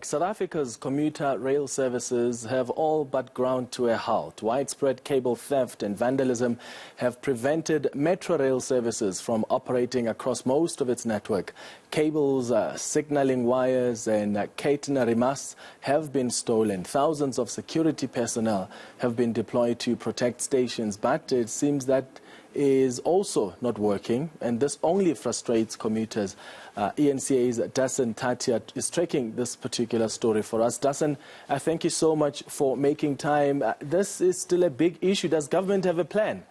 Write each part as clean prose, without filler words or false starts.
South Africa's commuter rail services have all but ground to a halt. Widespread cable theft and vandalism have prevented Metrorail services from operating across most of its network. Cables, signaling wires and catenary masts have been stolen. Thousands of security personnel have been deployed to protect stations, but it seems that is also not working, and this only frustrates commuters. eNCA's Dasen Thathiah is tracking this particular story for us. Dasen, thank you so much for making time. This is still a big issue. Does government have a plan?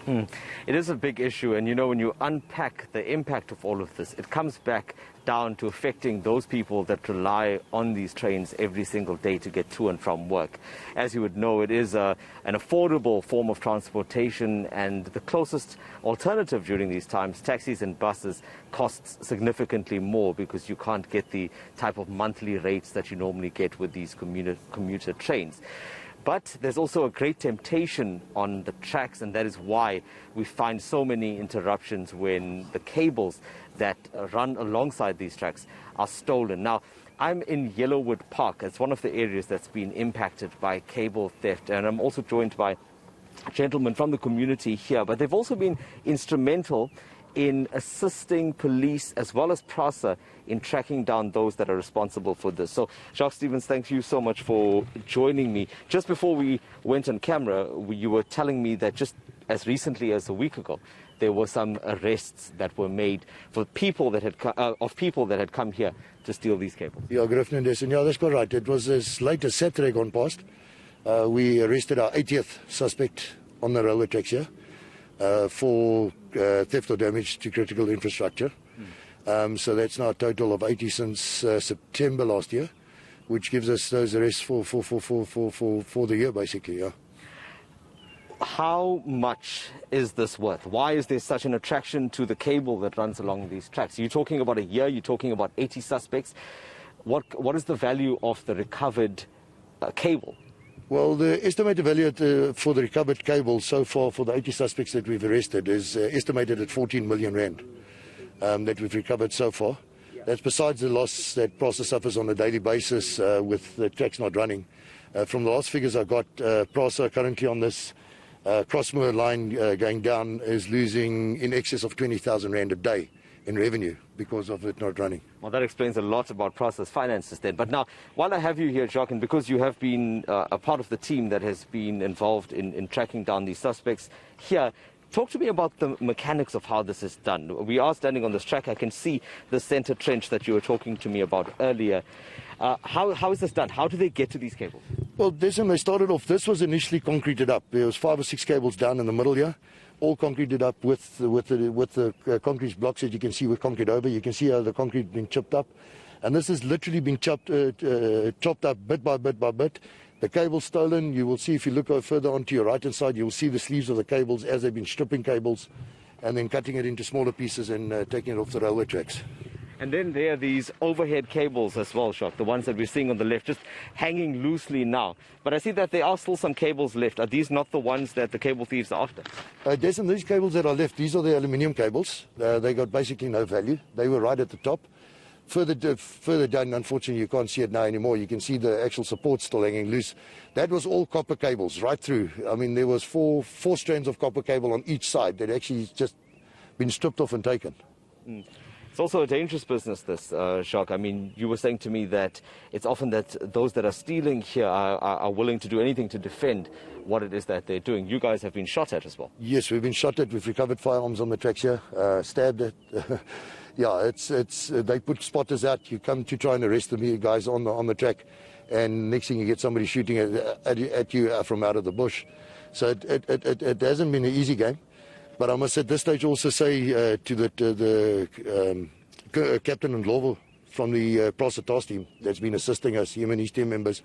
It is a big issue, and you know, when you unpack the impact of all of this, it comes back down to affecting those people that rely on these trains every single day to get to and from work. As you would know, it is an affordable form of transportation, and the closest alternative during these times, taxis and buses, costs significantly more because you can't get the type of monthly rates that you normally get with these commuter trains. But there's also a great temptation on the tracks, and that is why we find so many interruptions when the cables that run alongside these tracks are stolen. Now, I'm in Yellowwood Park. It's one of the areas that's been impacted by cable theft, and I'm also joined by gentlemen from the community here, but they've also been instrumental in assisting police as well as PRASA in tracking down those that are responsible for this. So, Jacques Stevens, thank you so much for joining me. Just before we went on camera, you were telling me that just as recently as a week ago, there were some arrests that were made for people that had come here to steal these cables. Yeah, good afternoon, Dasen. Yeah, that's quite right. It was as late as Saturday gone past. We arrested our 80th suspect on the railway tracks here for theft or damage to critical infrastructure. So that's now a total of 80 since September last year, which gives us those arrests for the year, basically. Yeah. How much is this worth? Why is there such an attraction to the cable that runs along these tracks? You're talking about a year, you're talking about 80 suspects. What is the value of the recovered cable? Well, the estimated value for the recovered cable so far for the 80 suspects that we've arrested is estimated at 14 million rand that we've recovered so far. That's besides the loss that PRASA suffers on a daily basis with the tracks not running. From the last figures I got, PRASA currently on this Crossmoor line going down is losing in excess of 20,000 rand a day in revenue because of it not running. Well, that explains a lot about PRASA's finances then. But now, while I have you here, Jacques, and because you have been a part of the team that has been involved in tracking down these suspects here, talk to me about the mechanics of how this is done. We are standing on this track. I can see the center trench that you were talking to me about earlier. How is this done? How do they get to these cables? Well, they started off, this was initially concreted up. There was 5 or 6 cables down in the middle here, all concreted up with the concrete blocks that you can see with concrete over. You can see how the concrete been chipped up. And this has literally been chopped up bit by bit by bit. The cable's stolen. You will see if you look further onto your right-hand side, you will see the sleeves of the cables as they've been stripping cables and then cutting it into smaller pieces and taking it off the railway tracks. And then there are these overhead cables as well, Jacques, the ones that we're seeing on the left, just hanging loosely now. But I see that there are still some cables left. Are these not the ones that the cable thieves are after? Dasen, these cables that are left, these are the aluminium cables. They got basically no value. They were right at the top. Further down, unfortunately, you can't see it now anymore. You can see the actual support still hanging loose. That was all copper cables right through. I mean, there was four strands of copper cable on each side that actually just been stripped off and taken. It's also a dangerous business, this, Jacques. I mean, you were saying to me that it's often that those that are stealing here are willing to do anything to defend what it is that they're doing. You guys have been shot at as well. Yes, we've been shot at. We've recovered firearms on the tracks here, stabbed at. Yeah, they put spotters out. You come to try and arrest the guys on the track, and next thing you get somebody shooting at you from out of the bush. So it hasn't been an easy game. But I must at this stage also say to the captain and Global from the PRASA task team that's been assisting us, him and his team members,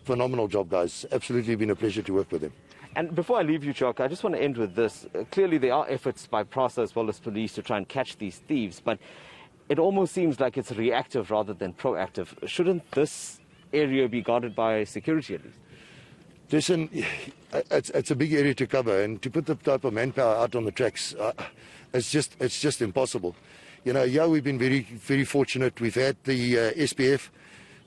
phenomenal job, guys. Absolutely been a pleasure to work with them. And before I leave you, Jacques, I just want to end with this. Clearly, there are efforts by PRASA as well as police to try and catch these thieves, but it almost seems like it's reactive rather than proactive. Shouldn't this area be guarded by security at least? Listen, it's a big area to cover, and to put the type of manpower out on the tracks, it's just impossible. You know, yeah, we've been very, very fortunate. We've had the SPF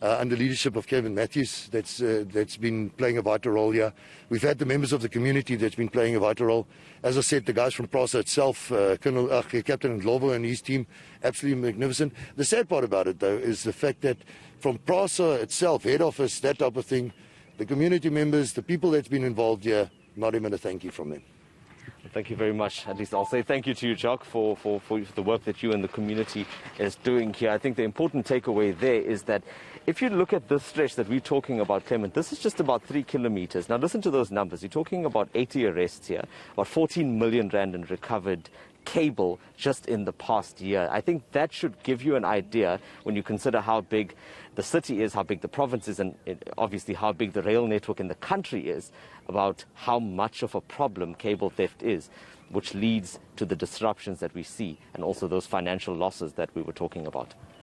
under leadership of Kevin Matthews that's been playing a vital role here. We've had the members of the community that's been playing a vital role. As I said, the guys from PRASA itself, Captain Ndlovu and his team, absolutely magnificent. The sad part about it, though, is the fact that from PRASA itself, head office, that type of thing, the community members, the people that's been involved here, not even a thank you from them. Thank you very much. At least I'll say thank you to you, Jock, for the work that you and the community is doing here. I think the important takeaway there is that if you look at this stretch that we're talking about, Clement, this is just about 3 kilometers. Now listen to those numbers. You're talking about 80 arrests here, about 14 million rand in recovered cable just in the past year. I think that should give you an idea when you consider how big the city is, how big the province is, and obviously how big the rail network in the country is, about how much of a problem cable theft is, which leads to the disruptions that we see and also those financial losses that we were talking about.